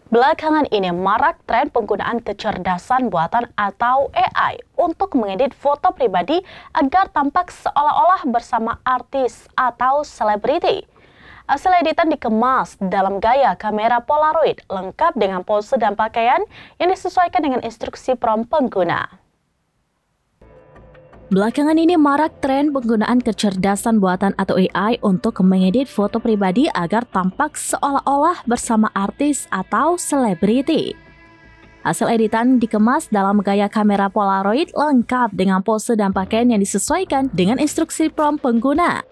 Belakangan ini marak tren penggunaan kecerdasan buatan atau AI untuk mengedit foto pribadi agar tampak seolah-olah bersama artis atau selebriti. Hasil editan dikemas dalam gaya kamera Polaroid lengkap dengan pose dan pakaian yang disesuaikan dengan instruksi prompt pengguna. Belakangan ini marak tren penggunaan kecerdasan buatan atau AI untuk mengedit foto pribadi agar tampak seolah-olah bersama artis atau selebriti. Hasil editan dikemas dalam gaya kamera Polaroid lengkap dengan pose dan pakaian yang disesuaikan dengan instruksi prompt pengguna.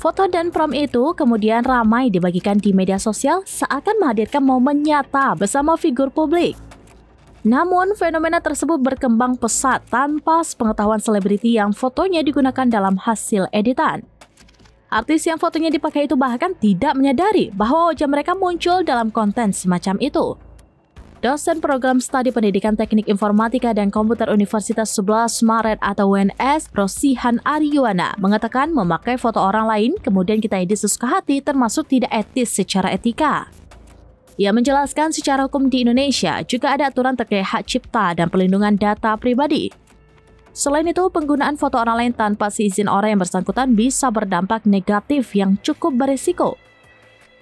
Foto dan prompt itu kemudian ramai dibagikan di media sosial seakan menghadirkan momen nyata bersama figur publik. Namun, fenomena tersebut berkembang pesat tanpa sepengetahuan selebriti yang fotonya digunakan dalam hasil editan. Artis yang fotonya dipakai itu bahkan tidak menyadari bahwa wajah mereka muncul dalam konten semacam itu. Dosen program studi pendidikan teknik informatika dan komputer Universitas 11 Maret atau UNS, Rosihan Aryuwana, mengatakan memakai foto orang lain kemudian kita edit sesuka hati termasuk tidak etis secara etika. Ia menjelaskan secara hukum di Indonesia juga ada aturan terkait hak cipta dan perlindungan data pribadi. Selain itu, penggunaan foto orang lain tanpa seizin orang yang bersangkutan bisa berdampak negatif yang cukup berisiko.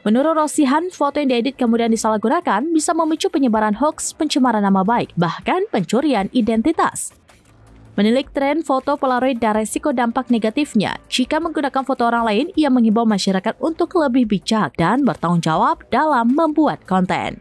Menurut Rosihan, foto yang diedit kemudian disalahgunakan bisa memicu penyebaran hoaks, pencemaran nama baik, bahkan pencurian identitas. Menilik tren foto Polaroid dan resiko dampak negatifnya, jika menggunakan foto orang lain, ia mengimbau masyarakat untuk lebih bijak dan bertanggung jawab dalam membuat konten.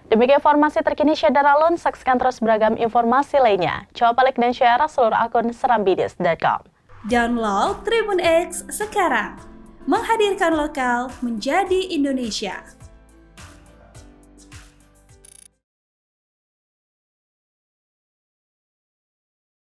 Demikian informasi terkini Syederalun, saksikan terus beragam informasi lainnya. Coba like dan share seluruh akun serambidis.com. Download Tribun X sekarang, menghadirkan lokal menjadi Indonesia.